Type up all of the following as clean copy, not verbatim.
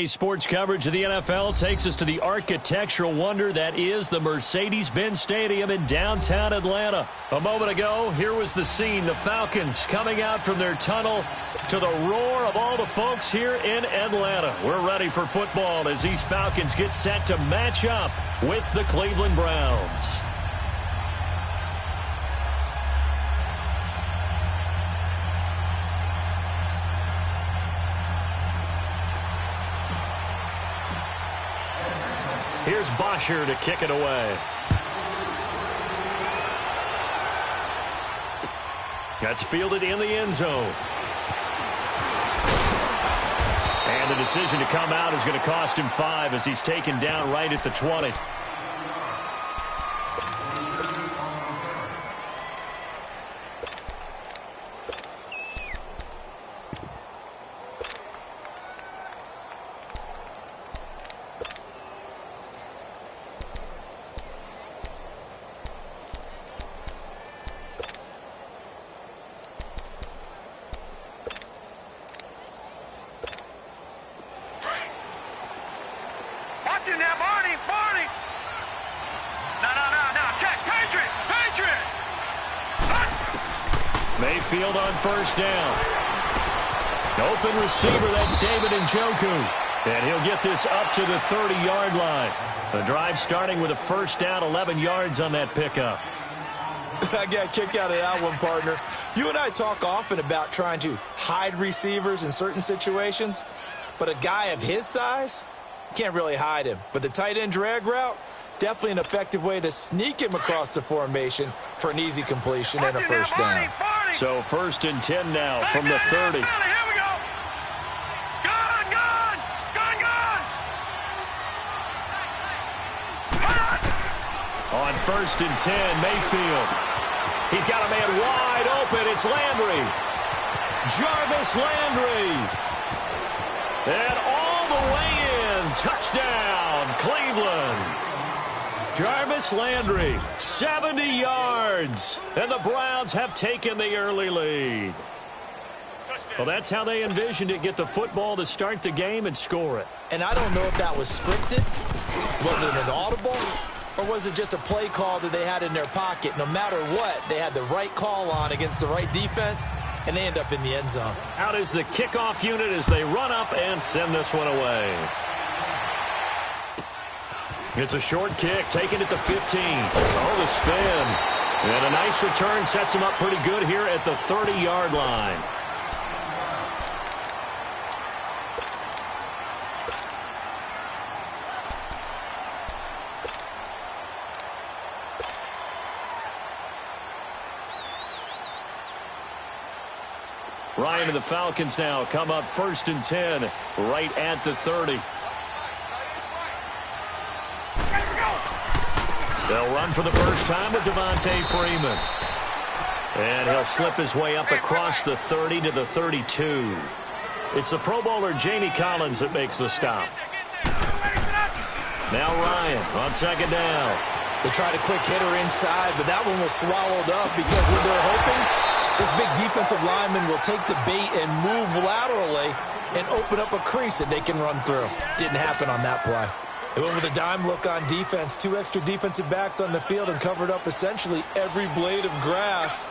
Sports coverage of the NFL takes us to the architectural wonder that is the Mercedes-Benz Stadium in downtown Atlanta. A moment ago, here was the scene. The Falcons coming out from their tunnel to the roar of all the folks here in Atlanta. We're ready for football as these Falcons get set to match up with the Cleveland Browns. Here's Bosher to kick it away. That's fielded in the end zone. And the decision to come out is going to cost him 5 as he's taken down right at the 20. Mayfield on first down. Open receiver, that's David Njoku. And he'll get this up to the 30-yard line. The drive starting with a first down, 11 yards on that pickup. I got a kick out of that one, partner. You and I talk often about trying to hide receivers in certain situations, but a guy of his size, can't really hide him. But the tight end drag route, definitely an effective way to sneak him across the formation for an easy completion and a first down. So 1st and 10 now from the 30. Here we go. Gone. On 1st and 10, Mayfield. He's got a man wide open. It's Landry. Jarvis Landry. And all the way in. Touchdown, Cleveland. Jarvis Landry, 70 yards, and the Browns have taken the early lead. Well, that's how they envisioned it, get the football to start the game and score it. And I don't know if that was scripted, was it an audible, or was it just a play call that they had in their pocket? No matter what, they had the right call on against the right defense, and they end up in the end zone. Out is the kickoff unit as they run up and send this one away. It's a short kick, taken at the 15. Oh, the spin. And a nice return sets him up pretty good here at the 30-yard line. Ryan and the Falcons now come up 1st and 10 right at the 30. They'll run for the first time with Devontae Freeman. And he'll slip his way up across the 30 to the 32. It's the Pro Bowler Jamie Collins that makes the stop. Now Ryan on 2nd down. They tried a quick hitter inside, but that one was swallowed up because when they're hoping, this big defensive lineman will take the bait and move laterally and open up a crease that they can run through. Didn't happen on that play. They went with a dime look on defense. 2 extra defensive backs on the field and covered up essentially every blade of grass.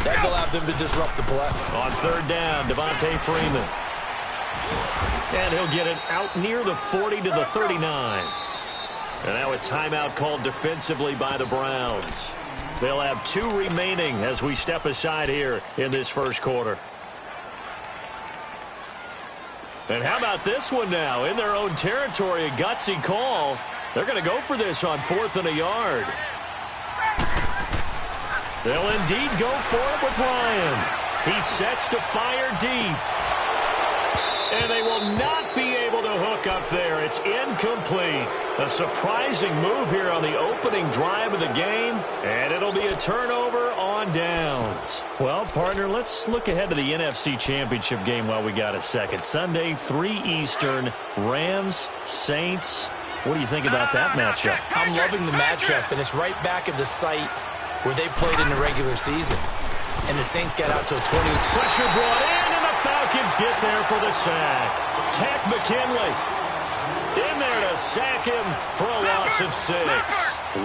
That allowed them to disrupt the play. On 3rd down, Devontae Freeman. And he'll get it out near the 40 to the 39. And now a timeout called defensively by the Browns. They'll have 2 remaining as we step aside here in this first quarter. And how about this one now? In their own territory, a gutsy call. They're going to go for this on 4th and a yard. They'll indeed go for it with Ryan. He sets to fire deep. And they will not be able to hook up there. It's incomplete. A surprising move here on the opening drive of the game. And it'll be a turnover on downs. Well, partner, let's look ahead to the NFC Championship game while we got a second. Sunday, 3 Eastern, Rams, Saints. What do you think about that matchup? I'm loving the matchup, and it's right back at the site where they played in the regular season. And the Saints got out to a 20. Pressure brought in, and the Falcons get there for the sack. Takk McKinley in there to sack him for a loss of 6.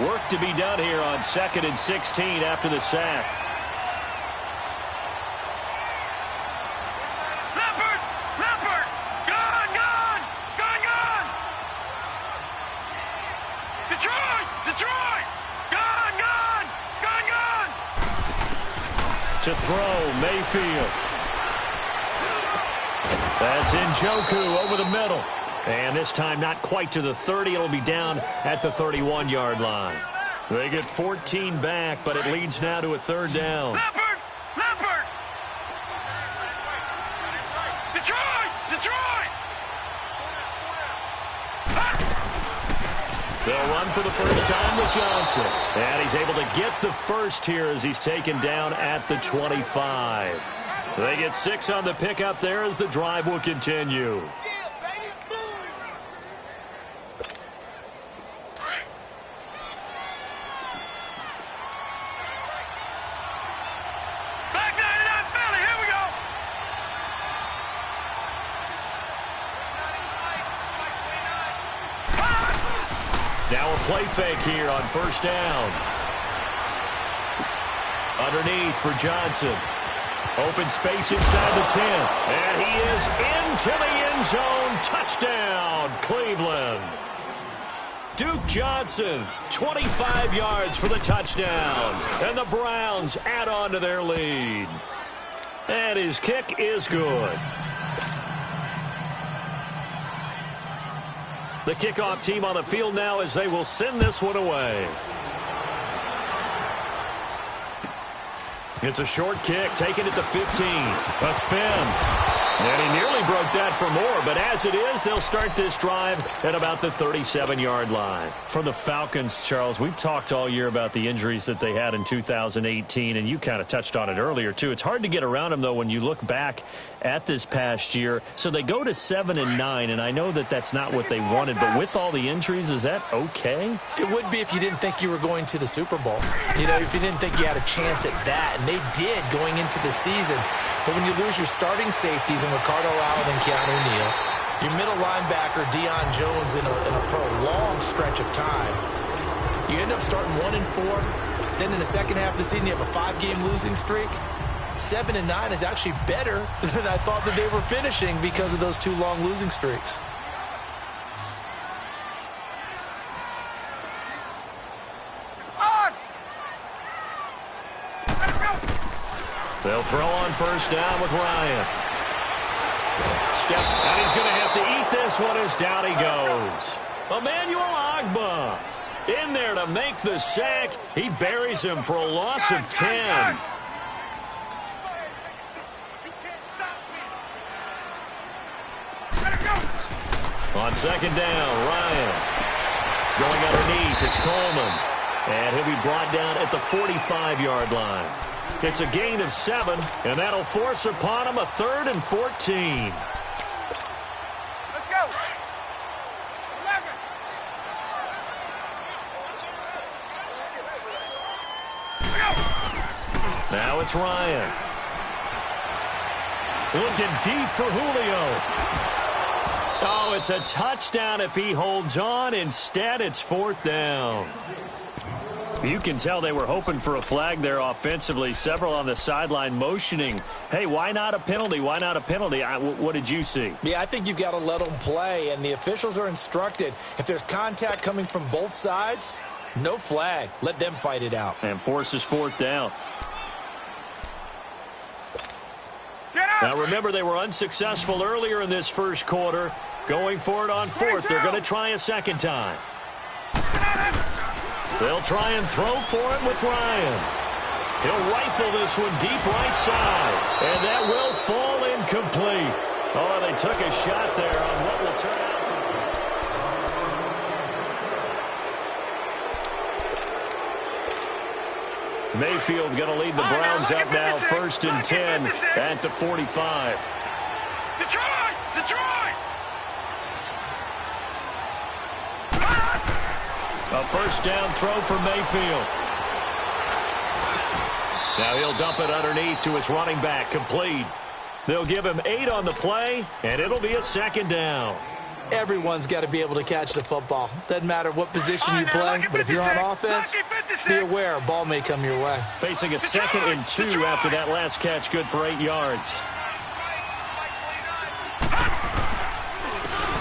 Work to be done here on 2nd and 16 after the sack. To throw, Mayfield. That's Njoku over the middle. And this time not quite to the 30. It'll be down at the 31-yard line. They get 14 back, but it leads now to a 3rd down. Leopard! Detroit! They'll run for the first time with Johnson. And he's able to get the first here as he's taken down at the 25. They get 6 on the pickup there as the drive will continue. Now a play fake here on 1st down. Underneath for Johnson. Open space inside the 10. And he is into the end zone. Touchdown, Cleveland. Duke Johnson, 25 yards for the touchdown. And the Browns add on to their lead. And his kick is good. The kickoff team on the field now as they will send this one away. It's a short kick, taken at the 15. A spin. And he nearly broke that for more, but as it is, they'll start this drive at about the 37-yard line. For the Falcons, Charles, we've talked all year about the injuries that they had in 2018, and you kind of touched on it earlier, too. It's hard to get around them, though, when you look back at this past year. So they go to 7-9, and I know that that's not what they wanted, but with all the injuries, is that okay? It would be if you didn't think you were going to the Super Bowl. You know, if you didn't think you had a chance at that, and they did going into the season. But when you lose your starting safeties in Ricardo Allen and Keanu Neal, your middle linebacker Deion Jones for a long stretch of time, you end up starting 1-4. Then in the second half of the season, you have a 5-game losing streak. 7-9 is actually better than I thought that they were finishing because of those 2 long losing streaks. They'll throw on 1st down with Ryan. Step, and he's going to have to eat this one as down he goes. Emmanuel Ogbah in there to make the sack. He buries him for a loss of 10. On 2nd down, Ryan going underneath. It's Coleman. And he'll be brought down at the 45-yard line. It's a gain of 7, and that'll force upon him a 3rd and 14. Let's go. 11. Now it's Ryan. Looking deep for Julio. Oh, it's a touchdown if he holds on. Instead, it's 4th down. You can tell they were hoping for a flag there offensively. Several on the sideline motioning, hey, why not a penalty? Why not a penalty? What did you see? Yeah, I think you've got to let them play, and the officials are instructed. If there's contact coming from both sides, no flag. Let them fight it out. And forces 4th down. Now, remember, they were unsuccessful earlier in this first quarter. Going for it on 4th. They're going to try a second time. They'll try and throw for it with Ryan. He'll rifle this one deep right side. And that will fall incomplete. Oh, they took a shot there on what will turn out to be. Mayfield going to lead the Browns up now 1st and 10 at the 45. Detroit! A 1st down throw for Mayfield. Now he'll dump it underneath to his running back, complete. They'll give him 8 on the play, and it'll be a second down. Everyone's got to be able to catch the football. Doesn't matter what position you play, but if you're on offense, be aware a ball may come your way. Facing a 2nd and 2 after that last catch, good for 8 yards.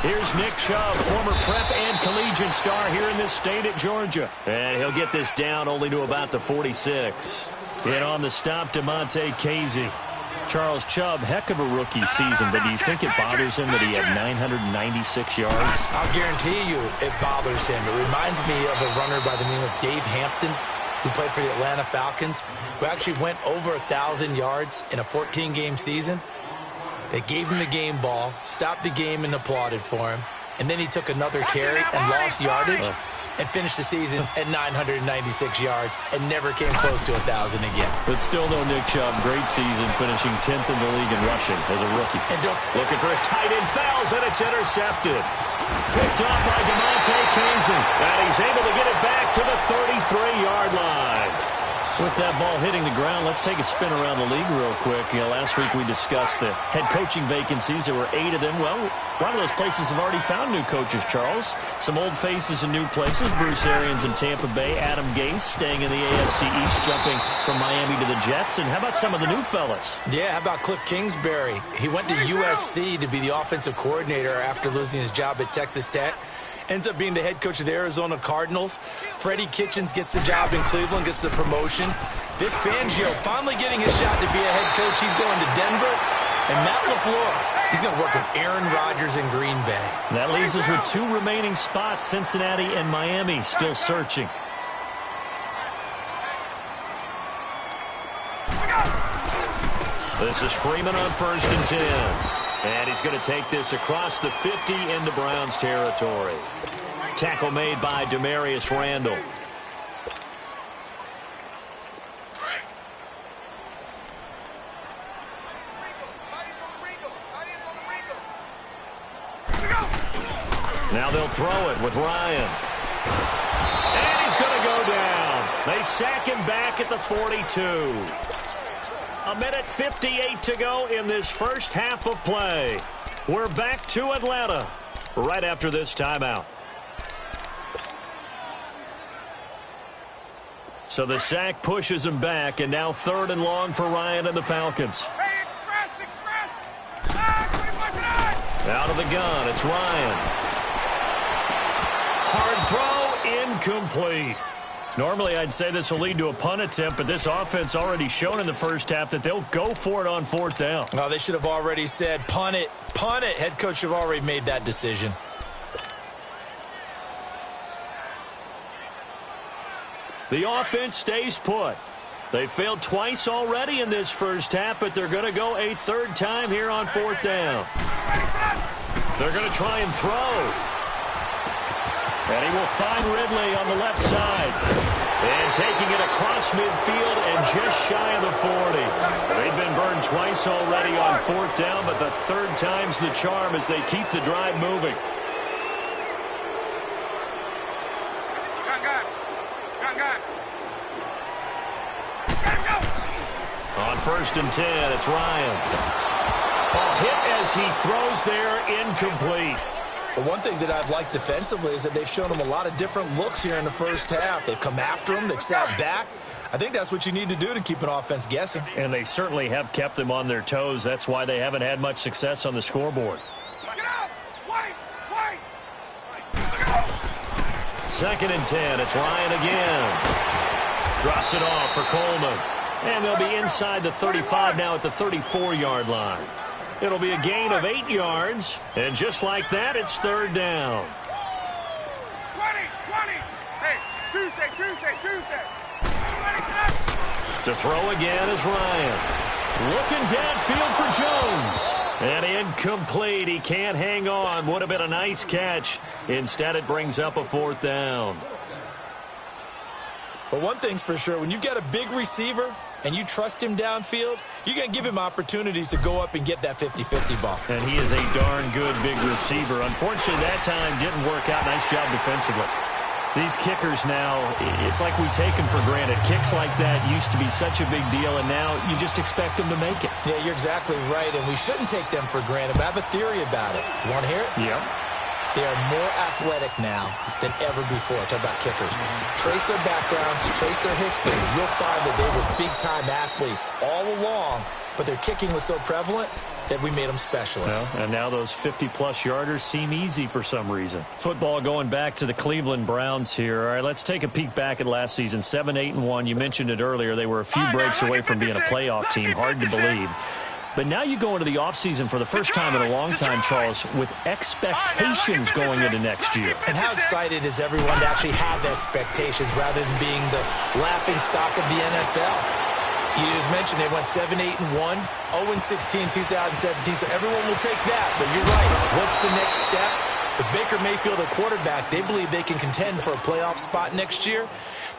Here's Nick Chubb, former prep and collegiate star here in this state at Georgia. And he'll get this down only to about the 46. In on the stop, DeMonte Casey. Charles Chubb, heck of a rookie season, but do you think it bothers him that he had 996 yards? I'll guarantee you it bothers him. It reminds me of a runner by the name of Dave Hampton, who played for the Atlanta Falcons, who actually went over 1,000 yards in a 14-game season. They gave him the game ball, stopped the game, and applauded for him. And then he took another carry and lost yardage and finished the season at 996 yards and never came close to 1,000 again. But still no Nick Chubb. Great season, finishing 10th in the league in rushing as a rookie. And looking for his tight end, fouls, and it's intercepted. Picked off by DeMonte Casey. And he's able to get it back to the 33-yard line. With that ball hitting the ground, let's take a spin around the league real quick. Last week we discussed the head coaching vacancies. There were 8 of them. Well, a lot of those places have already found new coaches, Charles. Some old faces in new places. Bruce Arians in Tampa Bay. Adam Gase staying in the AFC East, jumping from Miami to the Jets. And how about some of the new fellas? Yeah, how about Cliff Kingsbury? He went to USC to be the offensive coordinator after losing his job at Texas Tech. Ends up being the head coach of the Arizona Cardinals. Freddie Kitchens gets the job in Cleveland, gets the promotion. Vic Fangio finally getting his shot to be a head coach. He's going to Denver. And Matt LaFleur, he's going to work with Aaron Rodgers in Green Bay. That leaves us with 2 remaining spots, Cincinnati and Miami, still searching. This is Freeman on 1st and 10. And he's going to take this across the 50 into Browns territory. Tackle made by Demarius Randall. Now they'll throw it with Ryan. And he's going to go down. They sack him back at the 42. 1:58 to go in this first half of play. We're back to Atlanta right after this timeout. So the sack pushes him back, and now 3rd and long for Ryan and the Falcons. Hey, express! Out of the gun, it's Ryan. Hard throw, incomplete. Normally, I'd say this will lead to a punt attempt, but this offense already shown in the first half that they'll go for it on 4th down. Well, they should have already said, punt it, punt it. Head coach should have already made that decision. The offense stays put. They failed twice already in this first half, but they're going to go a 3rd time here on 4th down. They're going to try and throw. And he will find Ridley on the left side. And taking it across midfield and just shy of the 40. They've been burned twice already on 4th down, but the 3rd time's the charm as they keep the drive moving. On 1st and 10, it's Ryan. Ball hit as he throws there, incomplete. But one thing that I've liked defensively is that they've shown him a lot of different looks here in the first half. They've come after him. They've sat back. I think that's what you need to do to keep an offense guessing. And they certainly have kept them on their toes. That's why they haven't had much success on the scoreboard. 2nd and 10. It's Ryan again. Drops it off for Coleman. And they'll be inside the 35 now at the 34-yard line. It'll be a gain of 8 yards. And just like that, it's 3rd down. 20. Hey, Tuesday. To throw again is Ryan. Looking downfield for Jones. And incomplete. He can't hang on. Would have been a nice catch. Instead, it brings up a 4th down. But one thing's for sure, when you got a big receiver and you trust him downfield, you're going to give him opportunities to go up and get that 50-50 ball. And he is a darn good big receiver. Unfortunately, that time didn't work out. Nice job defensively. These kickers now, it's like we take them for granted. Kicks like that used to be such a big deal, and now you just expect them to make it. Yeah, you're exactly right, and we shouldn't take them for granted. But I have a theory about it. You want to hear it? Yep. They are more athletic now than ever before. Talk about kickers. Trace their backgrounds, trace their history. You'll find that they were big-time athletes all along, but their kicking was so prevalent that we made them specialists. Well, and now those 50-plus yarders seem easy for some reason. Football going back to the Cleveland Browns here. All right, let's take a peek back at last season. 7-8-1. You mentioned it earlier. They were a few breaks away from being a playoff team. Hard to believe. But now you go into the offseason for the first time in a long time, Charles, with expectations going into next year. And how excited is everyone to actually have expectations rather than being the laughing stock of the NFL? You just mentioned they went 7-8-1, 0-16 2017, so everyone will take that. But you're right. What's the next step? With Baker Mayfield at quarterback, they believe they can contend for a playoff spot next year.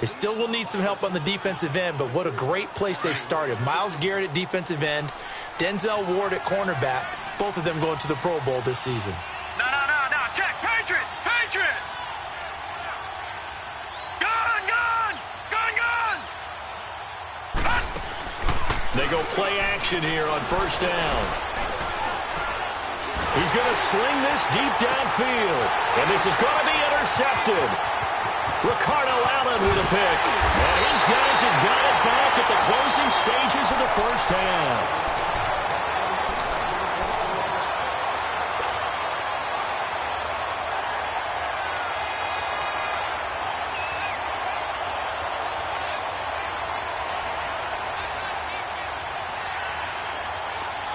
They still will need some help on the defensive end, but what a great place they've started. Myles Garrett at defensive end, Denzel Ward at cornerback, both of them going to the Pro Bowl this season. No. Check. Patriot. Gun. They go play action here on first down. He's going to sling this deep downfield, and this is going to be intercepted. Ricardo Allen with a pick. And his guys have got it back at the closing stages of the first half.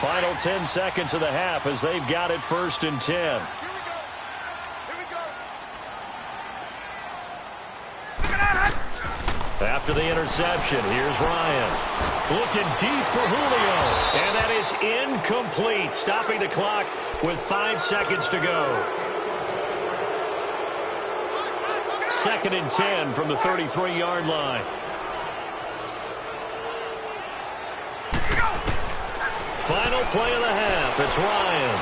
Final 10 seconds of the half as they've got it 1st and 10. Here we go. After the interception, here's Ryan. Looking deep for Julio. And that is incomplete. Stopping the clock with 5 seconds to go. 2nd and 10 from the 33-yard line. Final play of the half. It's Ryan.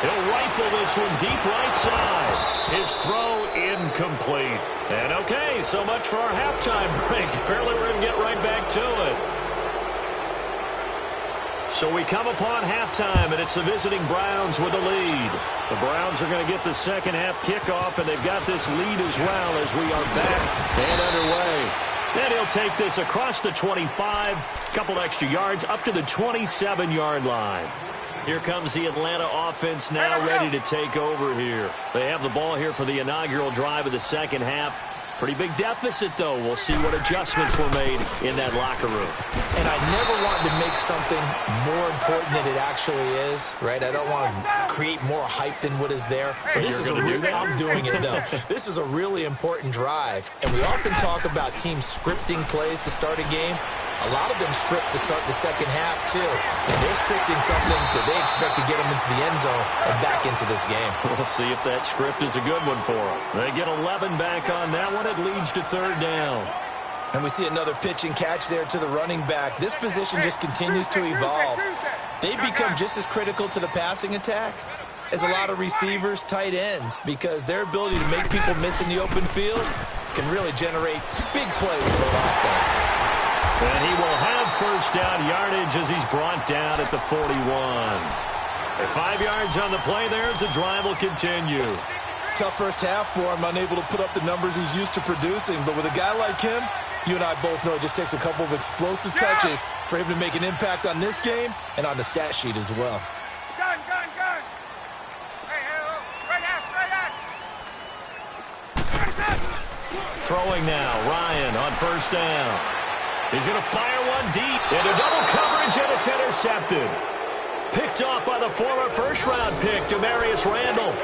He'll rifle this one deep right side. His throw incomplete. And okay, so much for our halftime break. Apparently we're going to get right back to it. So we come upon halftime, and it's the visiting Browns with the lead. The Browns are going to get the second half kickoff, and they've got this lead as well as we are back and underway. And he'll take this across the 25, couple extra yards, up to the 27-yard line. Here comes the Atlanta offense now ready to take over here. They have the ball here for the inaugural drive of the second half. Pretty big deficit, though. We'll see what adjustments were made in that locker room. And I never wanted to make something more important than it actually is, right? I don't want to create more hype than what is there. But this is I'm doing it, though. This is a really important drive. And we often talk about teams scripting plays to start a game. A lot of them script to start the second half, too. And they're scripting something that they expect to get them into the end zone and back into this game. We'll see if that script is a good one for them. They get 11 back on that one. It leads to 3rd down. And we see another pitch and catch there to the running back. This position just continues to evolve. They become just as critical to the passing attack as a lot of receivers, tight ends, because their ability to make people miss in the open field can really generate big plays for an offense. And he will have first down yardage as he's brought down at the 41. At 5 yards on the play there as the drive will continue. Tough first half for him, unable to put up the numbers he's used to producing. But with a guy like him, you and I both know it just takes a couple of explosive touches for him to make an impact on this game and on the stat sheet as well. Gun. Hey, right at. Throwing now, Ryan on first down. He's going to fire one deep into double coverage, and it's intercepted. Picked off by the former first-round pick, Demarius Randall.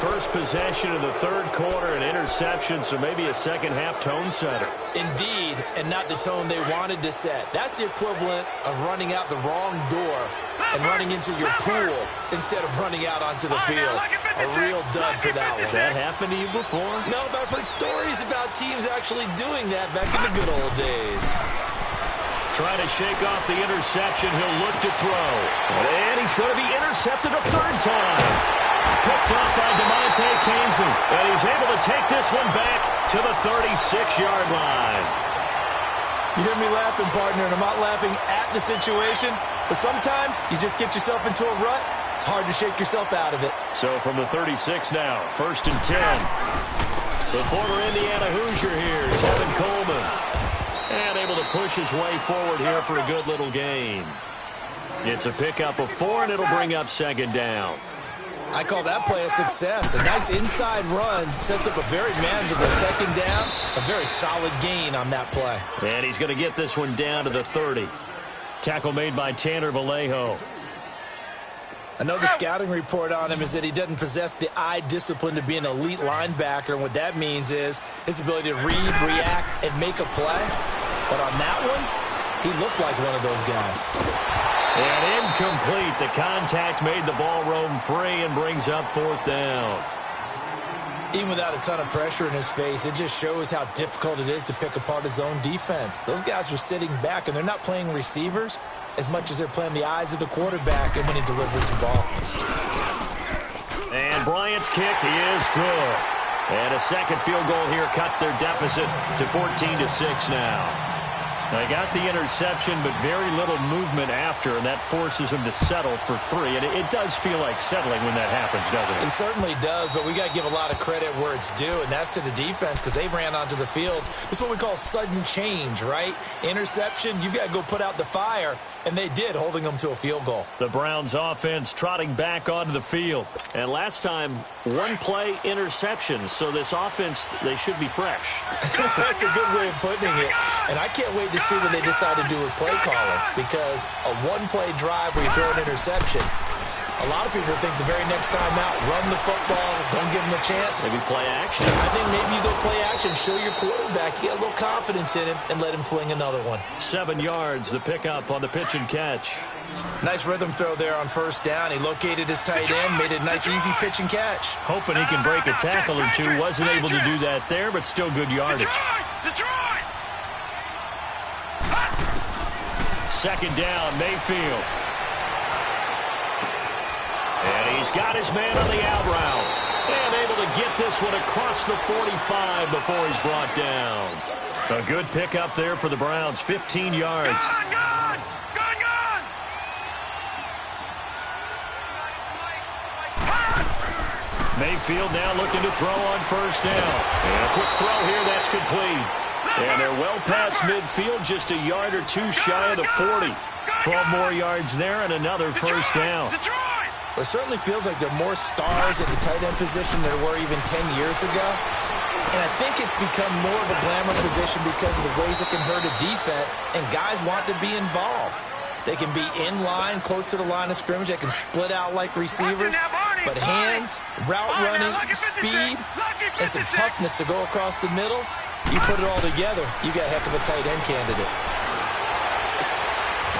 First possession of the 3rd quarter, an interception, so maybe a second-half tone setter. Indeed, and not the tone they wanted to set. That's the equivalent of running out the wrong door and running into your pool instead of running out onto the field. A real dud for that one. Has that happened to you before? No, but I've heard stories about teams actually doing that back in the good old days. Trying to shake off the interception. He'll look to throw. And he's going to be intercepted a 3rd time. Picked up by DeMonte Kingsley. And he's able to take this one back to the 36-yard line. You hear me laughing, partner, and I'm not laughing at the situation, but sometimes you just get yourself into a rut. It's hard to shake yourself out of it. So from the 36 now, 1st and 10. The former Indiana Hoosier here, Tevin Coleman. And able to push his way forward here for a good little gain. It's a pickup of 4, and it'll bring up 2nd down. I call that play a success. A nice inside run sets up a very manageable 2nd down. A very solid gain on that play. And he's going to get this one down to the 30. Tackle made by Tanner Vallejo. I know the scouting report on him is that he doesn't possess the eye discipline to be an elite linebacker. And what that means is his ability to read, react, and make a play. But on that one, he looked like one of those guys. And incomplete. The contact made the ball roam free and brings up 4th down. Even without a ton of pressure in his face, it just shows how difficult it is to pick apart his own defense. Those guys are sitting back, and they're not playing receivers as much as they're playing the eyes of the quarterback and when he delivers the ball. And Bryant's kick is good. And a 2nd field goal here cuts their deficit to 14-6 now. They got the interception, but very little movement after, and that forces them to settle for 3. And it does feel like settling when that happens, doesn't it? It certainly does, but we got to give a lot of credit where it's due, and that's to the defense because they ran onto the field. This is what we call sudden change, right? Interception, you got to go put out the fire, and they did, holding them to a field goal. The Browns offense trotting back onto the field. And last time, 1-play interceptions, so this offense, they should be fresh. That's a good way of putting it. And I can't wait to see what they decide to do with play calling, because a 1-play drive where you throw an interception, a lot of people think the very next time out, run the football, don't give them a chance. Maybe play action. I think maybe you go play action, show your quarterback, get a little confidence in him, and let him fling another one. 7 yards, the pickup on the pitch and catch. Nice rhythm throw there on 1st down. He located his tight end, made it a nice, easy pitch and catch. Hoping he can break a tackle or two. Wasn't able to do that there, but still good yardage. Detroit! 2nd down, Mayfield. And he's got his man on the out route. And able to get this one across the 45 before he's brought down. A good pickup there for the Browns, 15 yards. Gone! Mayfield now looking to throw on 1st down. And a quick throw here, that's complete. And they're well past midfield, just a yard or 2 shy of the 40. 12 more yards there and another 1st down. Well, it certainly feels like there are more stars at the tight end position than there were even 10 years ago. And I think it's become more of a glamour position because of the ways it can hurt a defense, and guys want to be involved. They can be in line, close to the line of scrimmage. They can split out like receivers. But hands, route running, speed, and some toughness to go across the middle, you put it all together, you got a heck of a tight end candidate.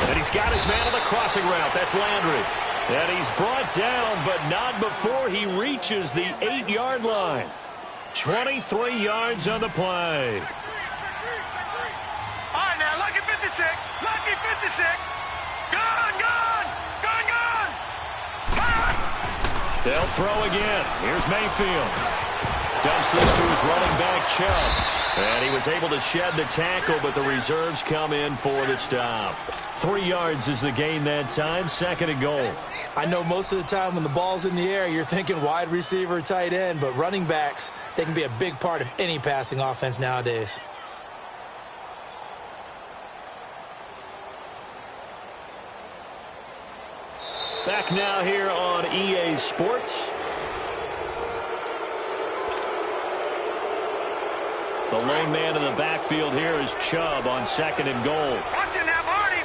And he's got his man on the crossing route. That's Landry. And he's brought down, but not before he reaches the 8-yard line. 23 yards on the play. All right, now, lucky 56. Lucky 56. Gone! They'll throw again. Here's Mayfield. Dumps this to his running back, Chubb. And he was able to shed the tackle, but the reserves come in for the stop. 3 yards is the gain that time, 2nd and goal. I know most of the time when the ball's in the air, you're thinking wide receiver, tight end, but running backs, they can be a big part of any passing offense nowadays. Back now here on EA Sports. The lone man in the backfield here is Chubb on 2nd and goal. Watch it now, Barney!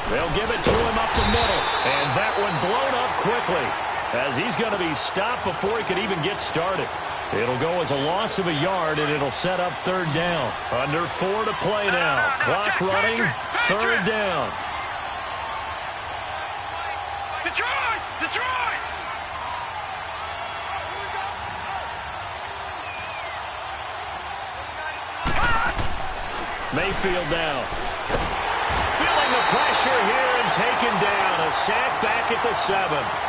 They'll give it to him up the middle. And that one blown up quickly as he's going to be stopped before he could even get started. It'll go as a loss of a yard, and it'll set up 3rd down. Under 4 to play now. Clock running, 3rd down. Detroit! Mayfield now. Feeling the pressure here and taken down. A sack back at the 7.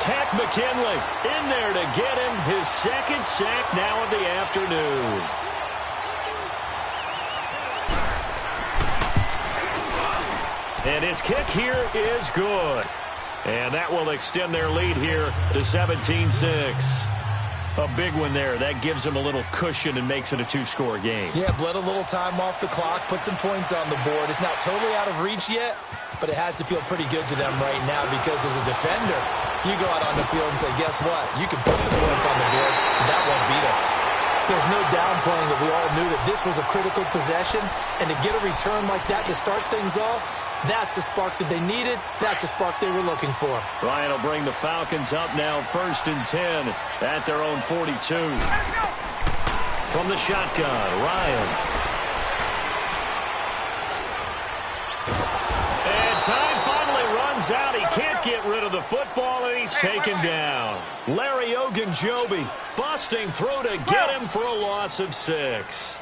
Takk McKinley in there to get him his second sack now of the afternoon. And his kick here is good. And that will extend their lead here to 17-6. A big one there. That gives them a little cushion and makes it a 2-score game. Yeah, bled a little time off the clock, put some points on the board. It's not totally out of reach yet, but it has to feel pretty good to them right now because as a defender, you go out on the field and say, guess what? You can put some points on the board, and that won't beat us. There's no downplaying that we all knew that this was a critical possession, and to get a return like that to start things off, that's the spark that they needed. That's the spark they were looking for. Ryan will bring the Falcons up now 1st and 10 at their own 42. From the shotgun, Ryan. And time finally runs out. He can't get rid of the football, and he's taken down. Larry Ogunjobi busting through to get him for a loss of 6.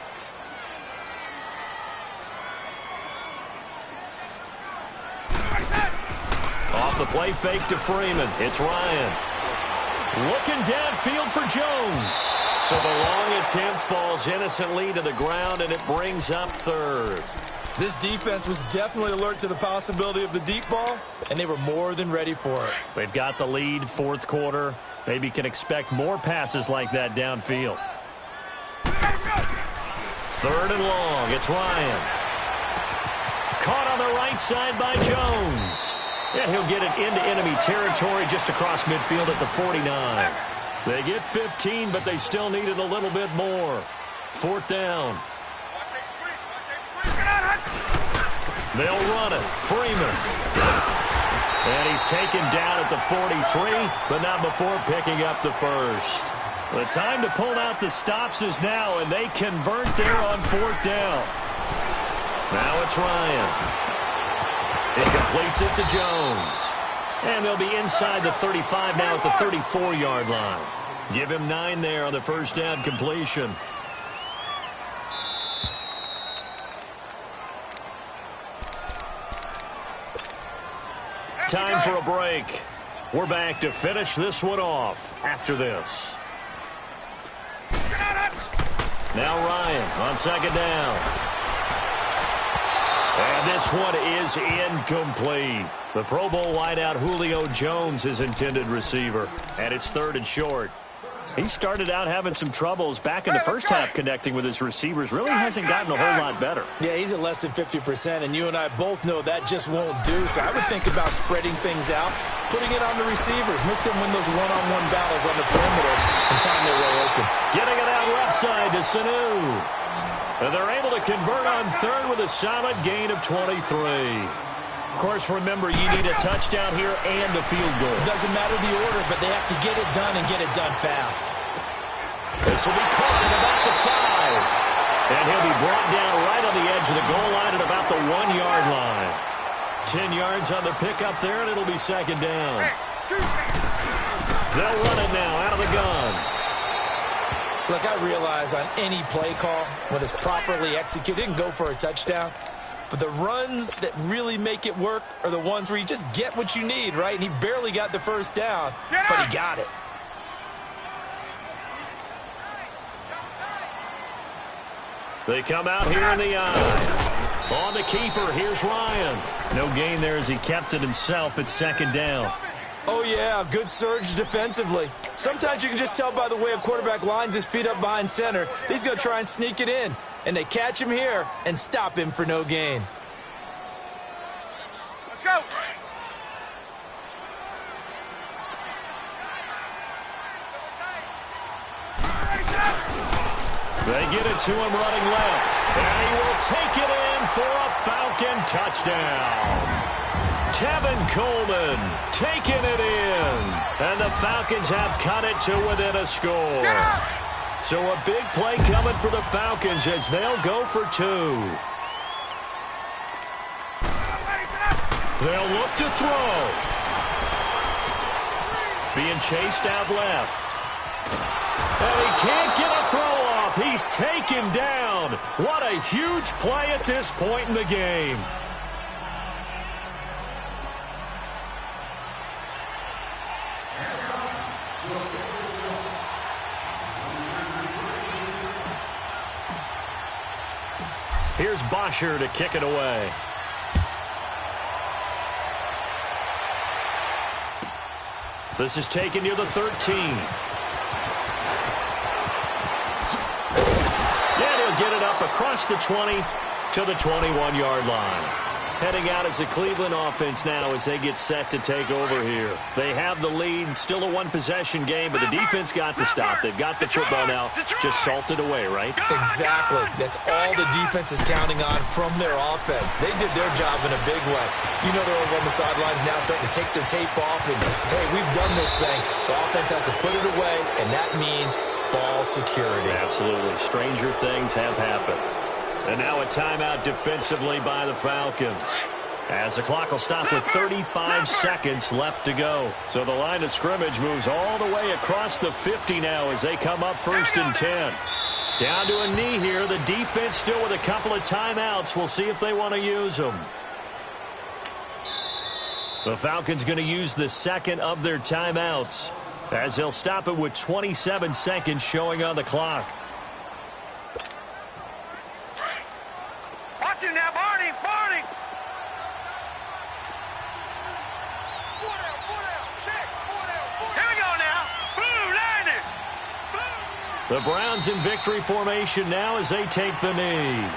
Off the play fake to Freeman. It's Ryan. Looking downfield for Jones. So the long attempt falls innocently to the ground, and it brings up 3rd. This defense was definitely alert to the possibility of the deep ball, and they were more than ready for it. They've got the lead, 4th quarter. Maybe can expect more passes like that downfield. 3rd and long. It's Ryan. Caught on the right side by Jones. And he'll get it into enemy territory just across midfield at the 49. They get 15, but they still needed a little bit more. 4th down. They'll run it. Freeman. And he's taken down at the 43, but not before picking up the 1st. The time to pull out the stops is now, and they convert there on 4th down. Now it's Ryan. He completes it to Jones. And they'll be inside the 35 now at the 34-yard line. Give him 9 there on the 1st down completion. Time for a break. We're back to finish this one off after this. Now Ryan on 2nd down. And this one is incomplete. The Pro Bowl wideout Julio Jones is intended receiver. And it's 3rd and short. He started out having some troubles back in the first half connecting with his receivers. Really hasn't gotten a whole lot better. Yeah, he's at less than 50%, and you and I both know that just won't do. So I would think about spreading things out, putting it on the receivers, make them win those one-on-one battles on the perimeter and find their way open. Getting it out left side to Sanu. And they're able to convert on 3rd with a solid gain of 23. Of course, remember, you need a touchdown here and a field goal. Doesn't matter the order, but they have to get it done and get it done fast. This will be caught at about the 5. And he'll be brought down right on the edge of the goal line at about the 1-yard line. 10 yards on the pickup there, and it'll be 2nd down. They'll run it now out of the gun. Look, I realize on any play call, when it's properly executed, it can go for a touchdown. But the runs that really make it work are the ones where you just get what you need, right? And he barely got the 1st down, but he got it. They come out here in the eye. On the keeper, here's Ryan. No gain there as he kept it himself at 2nd down. Oh, yeah, good surge defensively. Sometimes you can just tell by the way a quarterback lines his feet up behind center. He's going to try and sneak it in. And they catch him here and stop him for no gain. Let's go. They get it to him running left. And he will take it in for a Falcon touchdown. Tevin Coleman taking it in. And the Falcons have cut it to within a score. So a big play coming for the Falcons as they'll go for 2. They'll look to throw. Being chased out left. And he can't get a throw off. off. He's taken down. What a huge play at this point in the game. Here's Bosher to kick it away. This is taken near the 13. And he'll get it up across the 20 to the 21-yard line. Heading out as a Cleveland offense now as they get set to take over here. They have the lead, still a one-possession game, but the defense got the stop. They've got the football now, just salted away, right? Exactly. That's all the defense is counting on from their offense. They did their job in a big way. You know they're over on the sidelines now starting to take their tape off and, hey, we've done this thing. The offense has to put it away, and that means ball security. Absolutely. Stranger things have happened. And now a timeout defensively by the Falcons. As the clock will stop with 35 seconds left to go. So the line of scrimmage moves all the way across the 50 now as they come up 1st and 10. Down to a knee here. The defense still with a couple of timeouts. We'll see if they want to use them. The Falcons going to use the second of their timeouts as they'll stop it with 27 seconds showing on the clock. Watch him now, Barney! Barney! Here we go now. Boom, landed. Boom. The Browns in victory formation now as they take the knee.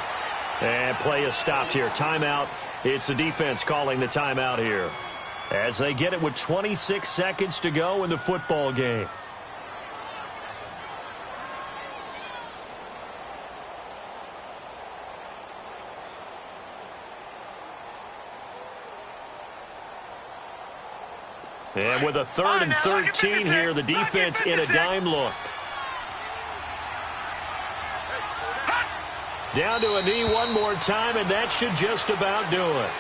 And play is stopped here. Timeout. It's the defense calling the timeout here as they get it with 26 seconds to go in the football game. And with a 3rd and 13 here, the defense in a dime look. Down to a knee one more time, and that should just about do it.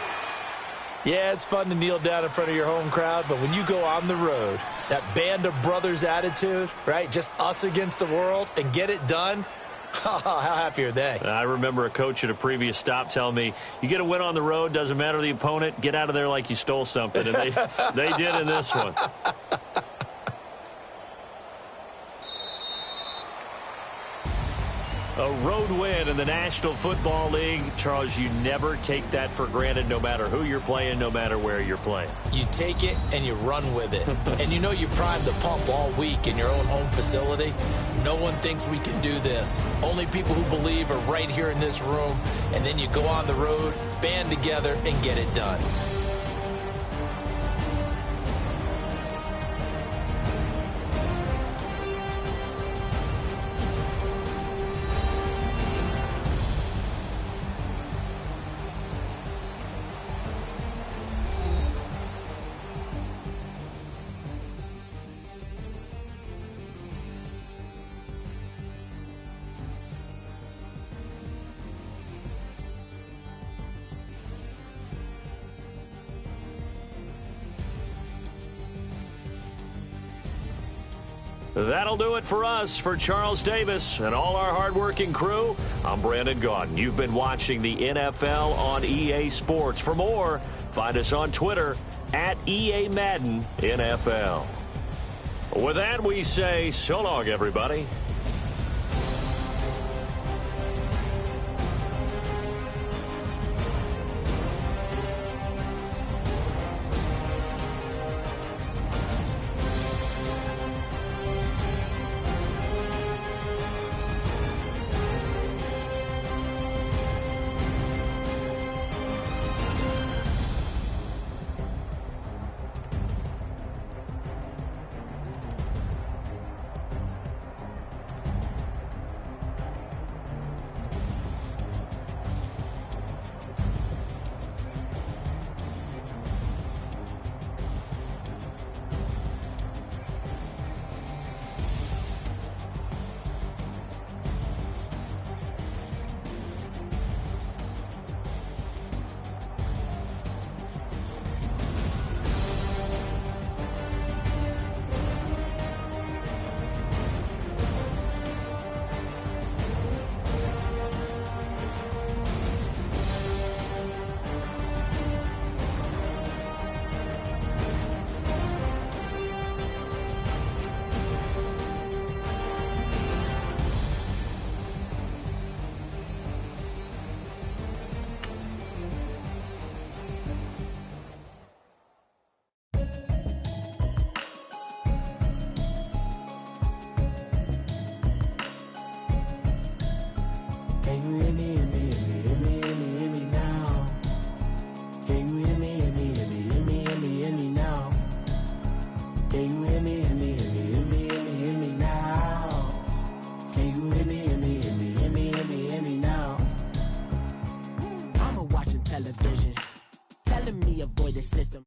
Yeah, it's fun to kneel down in front of your home crowd, but when you go on the road, that band of brothers attitude, right, just us against the world, and get it done, how happy are they? I remember a coach at a previous stop telling me, you get a win on the road, doesn't matter the opponent, get out of there like you stole something. And they did in this one. A road win in the National Football League. Charles, you never take that for granted no matter who you're playing, no matter where you're playing. You take it and you run with it. And you know you primed the pump all week in your own home facility. No one thinks we can do this. Only people who believe are right here in this room. And then you go on the road, band together, and get it done. That'll do it for us. For Charles Davis and all our hardworking crew, I'm Brandon Gaudin. You've been watching the NFL on EA Sports. For more, find us on Twitter at EA Madden NFL. With that, we say so long, everybody. way the system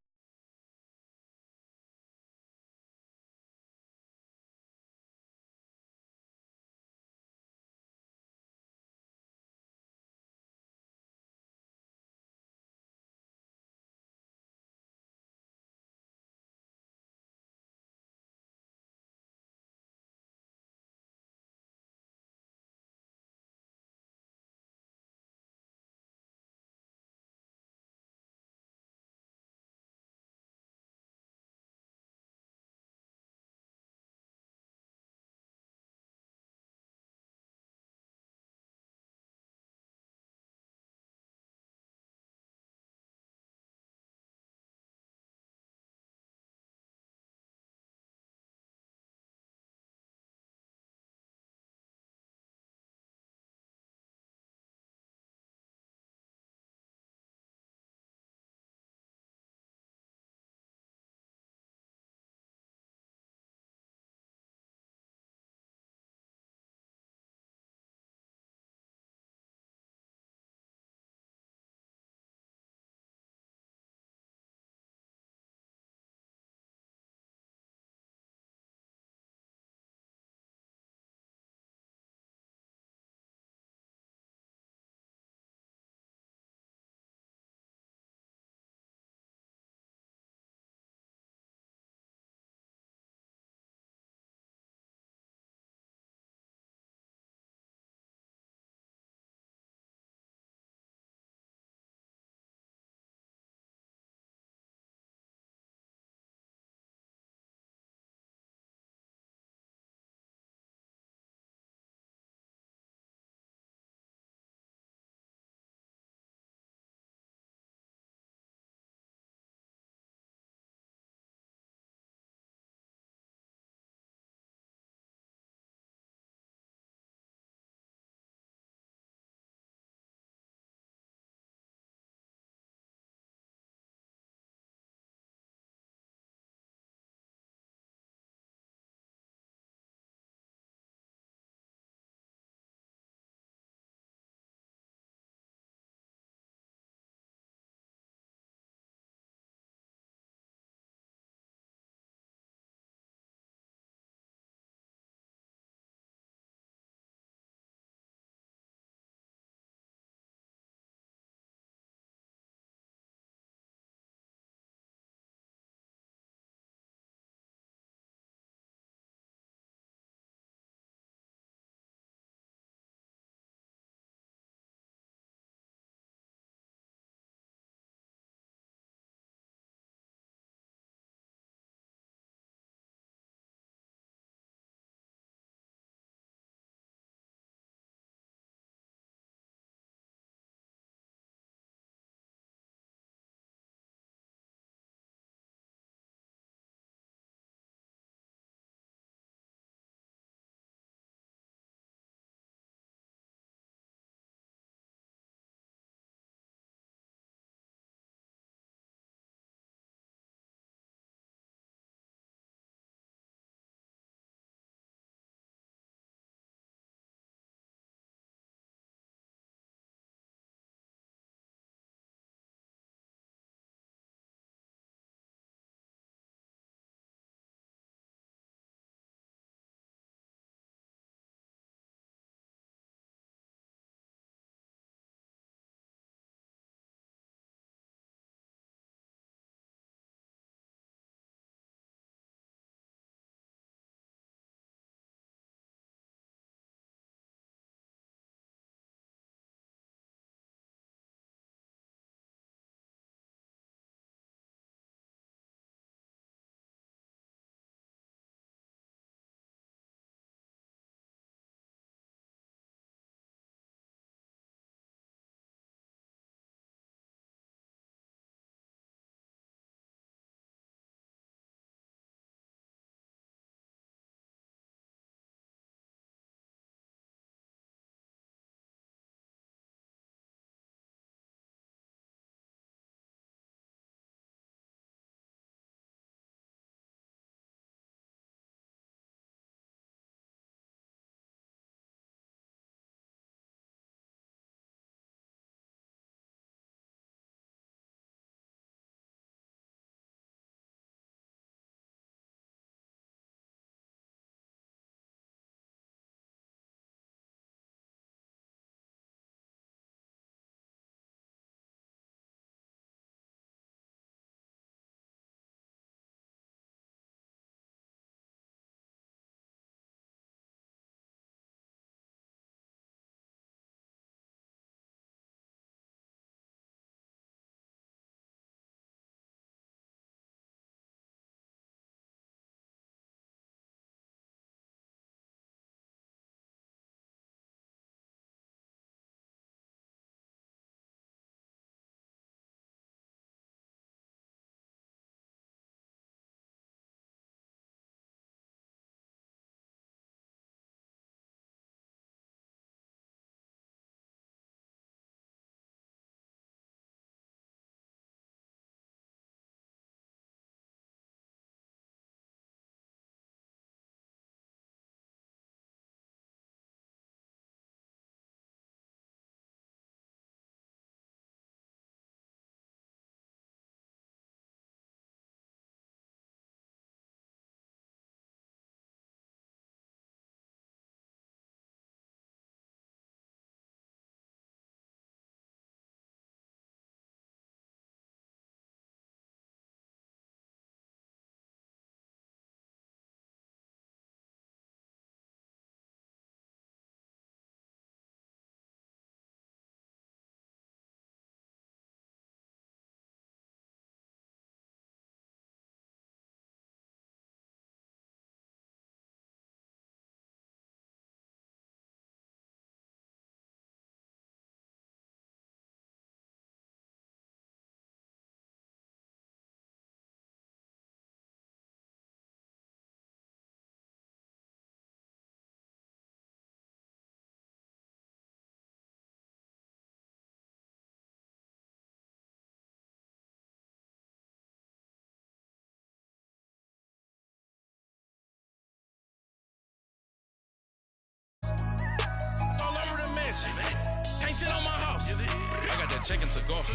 ain't shit on my house. I got that check and took off.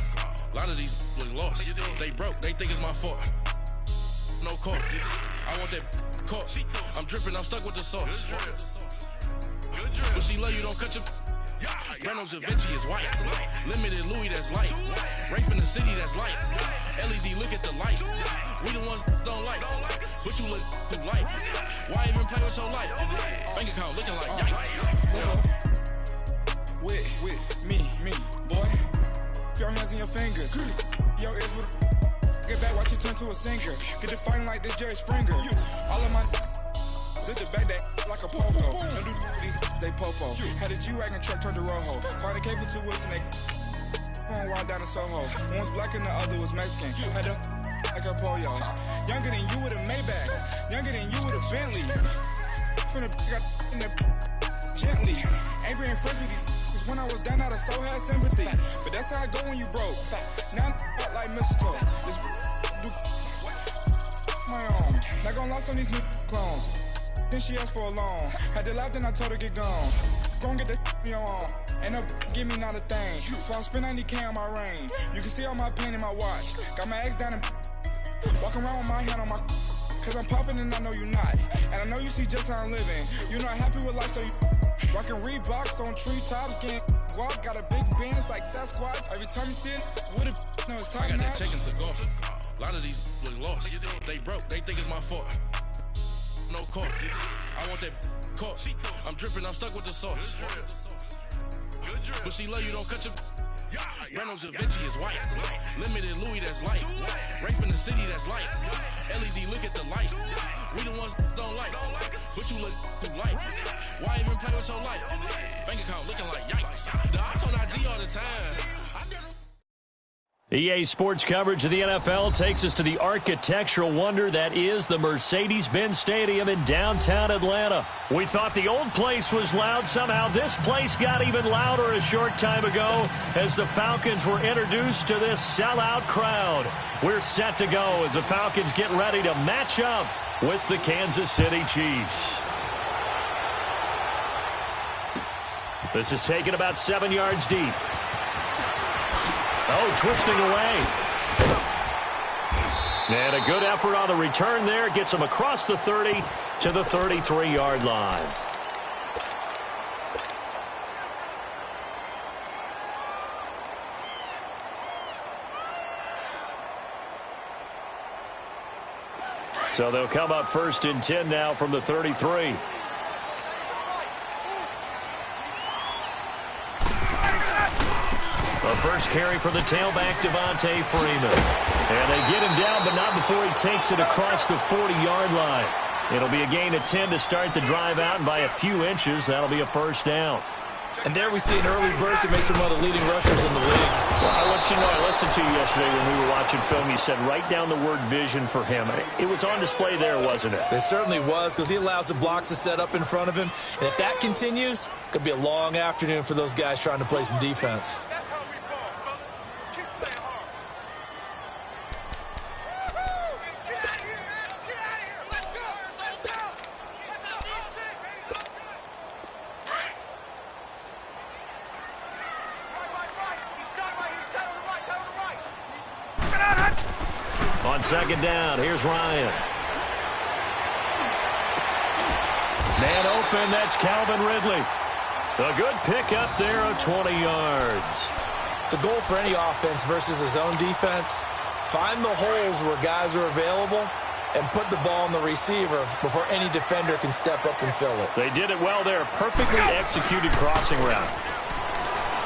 A lot of these look lost. They broke, they think it's my fault. No court. I want that caught. I'm dripping, I'm stuck with the sauce. When she love you, don't cut your. Reynolds Da Vinci is white. Limited Louis, that's light. Rape in the city, that's light. LED, look at the light. We the ones don't like. But you look too light. Why even play with your life? Bank account looking like yikes. With me, boy. Your hands in your fingers. Your ears with. Get back, watch it turn to a singer. Get it fighting like this Jerry Springer. All of my sit the back that like a pogo. Don't do these they popo. Had a G-Wagon truck turned to Rojo. Find a cable 2 wheels and they going wild down in Soho. One was black and the other was Mexican. Had a like a pollo. Younger than you with a Maybach. Younger than you with a Bentley. From the got in the gently. Angry and fresh with these. When I was down, I so had sympathy. But that's how I go when you broke. Now I'm like mistletoe. This do my own. Not gonna lost on these new clones. Then she asked for a loan. Had to laugh, then I told her get gone. Gon' get that me on. Ain't no give me not a thing. So I spend 90K on my range. You can see all my pain in my watch. Got my ex down and walking around with my hand on my. Cause I'm popping and I know you not. And I know you see just how I'm living. You're not happy with life, so you. Rockin' Reeboks on treetops, getting walk, got a big Benz like Sasquatch. Every time you see it, with a no, it's top I got notch. that check and took off. A lot of these look lost. They broke, they think it's my fault. No court. I want that caught. I'm dripping, I'm stuck with the sauce. But she love you, don't cut your. Reynolds Da Vinci is white. Limited Louis, that's light. Rape in the city, that's light. LED, look at the light. We the ones don't like. But you look too light. Why even play with your life? Bank account looking like yikes. The ops on IG all the time. EA Sports coverage of the NFL takes us to the architectural wonder that is the Mercedes-Benz Stadium in downtown Atlanta. We thought the old place was loud. Somehow this place got even louder a short time ago as the Falcons were introduced to this sellout crowd. We're set to go as the Falcons get ready to match up with the Kansas City Chiefs. This is taken about 7 yards deep. Oh, twisting away. And a good effort on the return there. Gets him across the 30 to the 33-yard line. So they'll come up 1st and 10 now from the 33. The first carry for the tailback, Devontae Freeman. And they get him down, but not before he takes it across the 40-yard line. It'll be a gain of 10 to start the drive out, and by a few inches, that'll be a first down. And there we see an early burst that makes him one of the leading rushers in the league. Well, I'll let you know, I listened to you yesterday when we were watching film. You said write down the word vision for him. It was on display there, wasn't it? It certainly was, because he allows the blocks to set up in front of him. And if that continues, it could be a long afternoon for those guys trying to play some defense. On second down, here's Ryan. Man open, that's Calvin Ridley. A good pickup there of 20 yards. The goal for any offense versus his own defense, find the holes where guys are available and put the ball in the receiver before any defender can step up and fill it. They did it well there. Perfectly executed crossing route.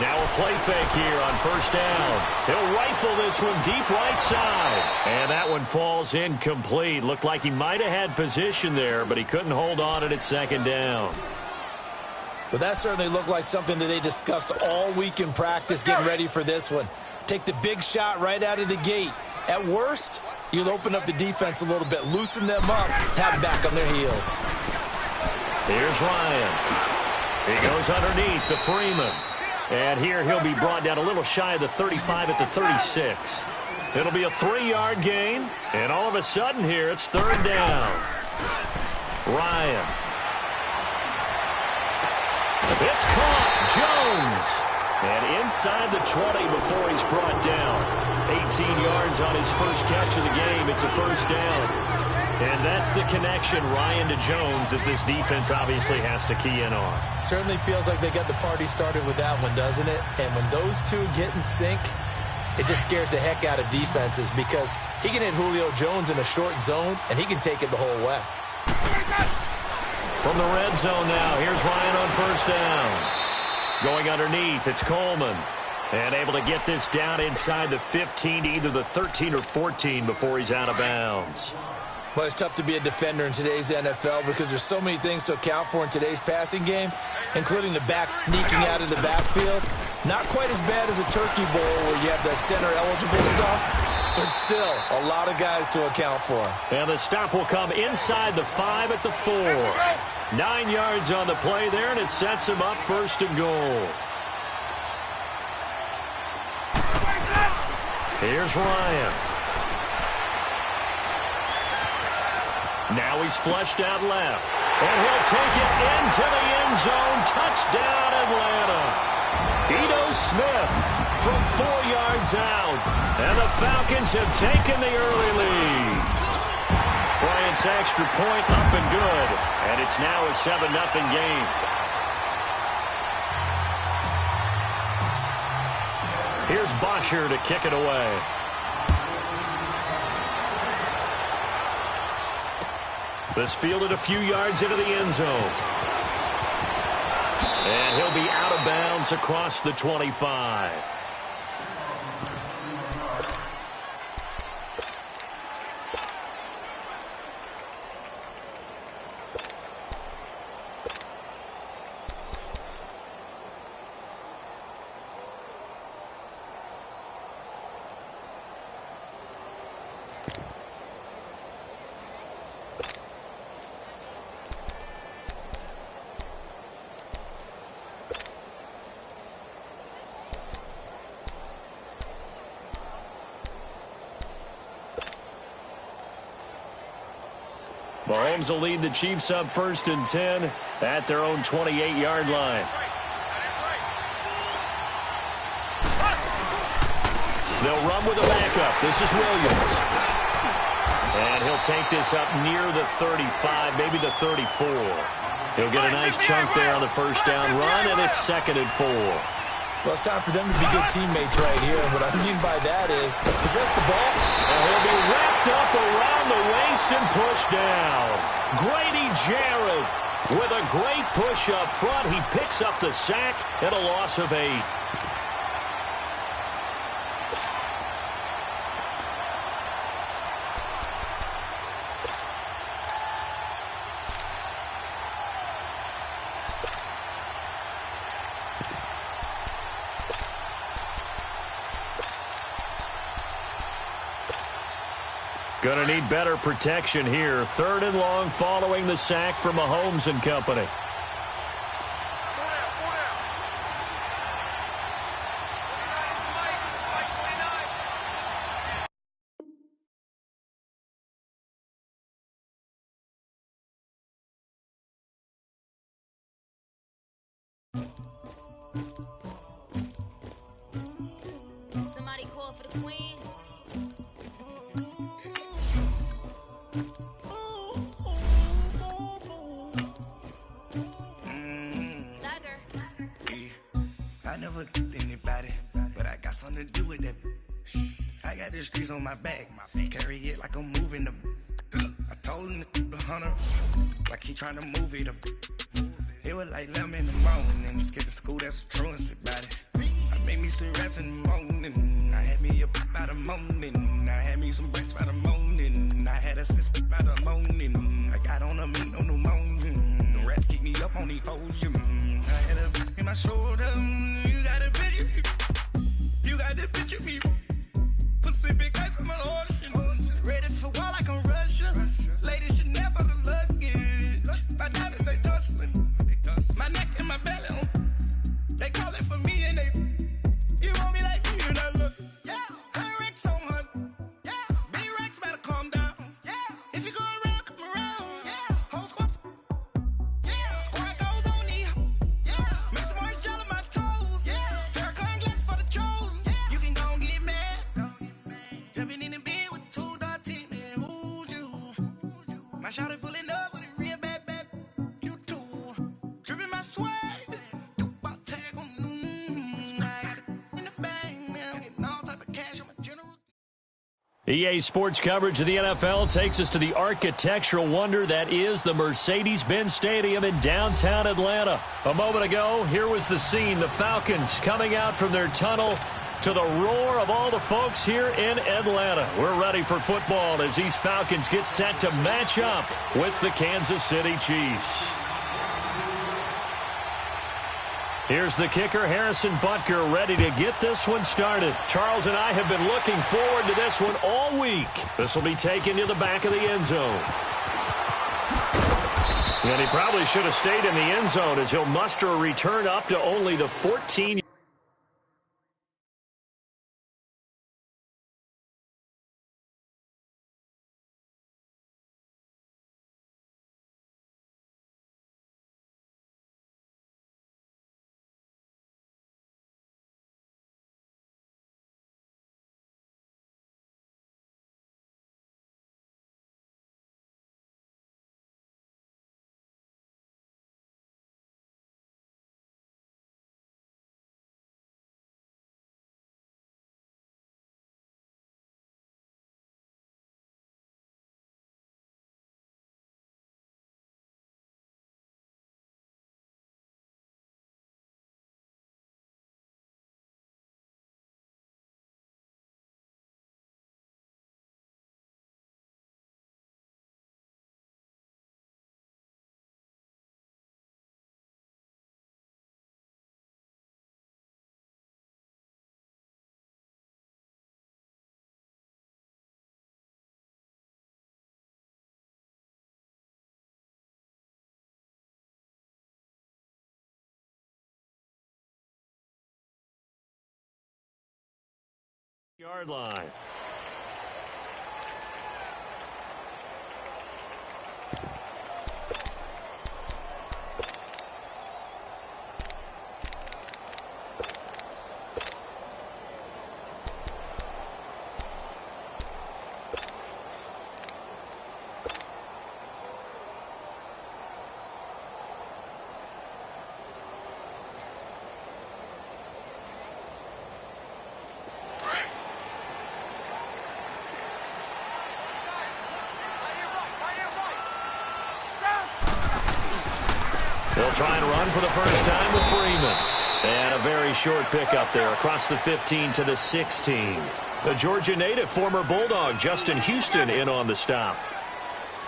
Now a play fake here on first down. He'll rifle this one deep right side. And that one falls incomplete. Looked like he might have had position there, but he couldn't hold on at second down. But that certainly looked like something that they discussed all week in practice getting ready for this one. Take the big shot right out of the gate. At worst, you'll open up the defense a little bit, loosen them up, have them back on their heels. Here's Ryan. He goes underneath to Freeman. And here he'll be brought down a little shy of the 35 at the 36. It'll be a 3-yard gain. And all of a sudden here, it's third down. Ryan. It's caught. Jones. And inside the 20 before he's brought down. 18 yards on his first catch of the game. It's a first down. And that's the connection, Ryan, to Jones, that this defense obviously has to key in on. Certainly feels like they got the party started with that one, doesn't it? And when those two get in sync, it just scares the heck out of defenses because he can hit Julio Jones in a short zone, and he can take it the whole way. From the red zone now, here's Ryan on first down. Going underneath, it's Coleman. And able to get this down inside the 15 to either the 13 or 14 before he's out of bounds. Well, it's tough to be a defender in today's NFL because there's so many things to account for in today's passing game, including the back sneaking out of the backfield. Not quite as bad as a turkey bowl where you have the center-eligible stuff, but still a lot of guys to account for. And the stop will come inside the 5 at the 4. 9 yards on the play there, and it sets him up first and goal. Here's Ryan. Now he's flushed out left. And he'll take it into the end zone. Touchdown, Atlanta. Ito Smith from 4 yards out. And the Falcons have taken the early lead. Bryant's extra point up and good. And it's now a 7-0 game. Here's Bosher to kick it away. This fielded a few yards into the end zone. And he'll be out of bounds across the 25. Mahomes will lead the Chiefs up 1st and 10 at their own 28-yard line. They'll run with a backup. This is Williams. And he'll take this up near the 35, maybe the 34. He'll get a nice chunk there on the first down run, and it's 2nd and 4. Well, it's time for them to be good teammates right here. And what I mean by that is possess the ball. And he'll be wrapped up around the waist and pushed down. Grady Jarrett with a great push up front. He picks up the sack and a loss of 8. Going to need better protection here. 3rd and long following the sack from Mahomes and company. Somebody call for the queen. I never anybody, but I got something to do with that. I got the streets on my back, carry it like I'm moving the. I told him the hunter, like he trying to move it up. It was like 11 in the morning, skipping school, that's a truancy about it. I made me some rest in the morning, I had me a by the morning, I had me some breaks by the morning, I had a sis by the morning, I got on a meat on the morning, the rats keep me up on the podium, I had a in my shoulder, you got a picture, you got the picture me, Pacific ice on my ocean, ready for war like I'm Russia, ladies should never the luggage, my diamonds they tussling, my neck and my belly on, they call it for me and they, you want me like me and I look, yeah, her Rex on her, yeah, B-Rex better calm down, yeah, if you go around, come around, yeah, whole squad, yeah, squad goes on the, yeah, make some orange gel on my toes, shot it pulling up with a real bad. You too. Dripping my swag. Do my tag on. I got it in the bag now. Getting all type of cash on my general. EA Sports coverage of the NFL takes us to the architectural wonder that is the Mercedes-Benz Stadium in downtown Atlanta. A moment ago, here was the scene. The Falcons coming out from their tunnel to the roar of all the folks here in Atlanta. We're ready for football as these Falcons get set to match up with the Kansas City Chiefs. Here's the kicker, Harrison Butker, ready to get this one started. Charles and I have been looking forward to this one all week. This will be taken to the back of the end zone. And he probably should have stayed in the end zone as he'll muster a return up to only the 14. Yard line. They'll try and run for the first time with Freeman. And a very short pickup there across the 15 to the 16. The Georgia native, former Bulldog, Justin Houston, in on the stop.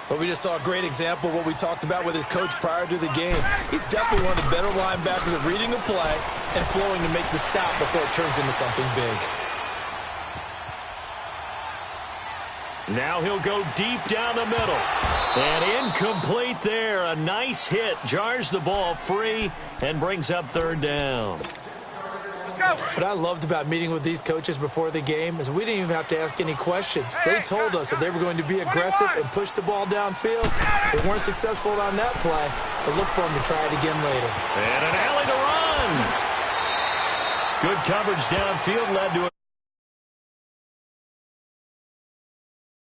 But we just saw a great example of what we talked about with his coach prior to the game. He's definitely one of the better linebackers at reading a play and flowing to make the stop before it turns into something big. Now he'll go deep down the middle. And incomplete there. A nice hit. Jars the ball free and brings up third down. What I loved about meeting with these coaches before the game is we didn't even have to ask any questions. They told us that they were going to be aggressive and push the ball downfield. They weren't successful on that play, but look for them to try it again later. And an alley to run. Good coverage downfield led to a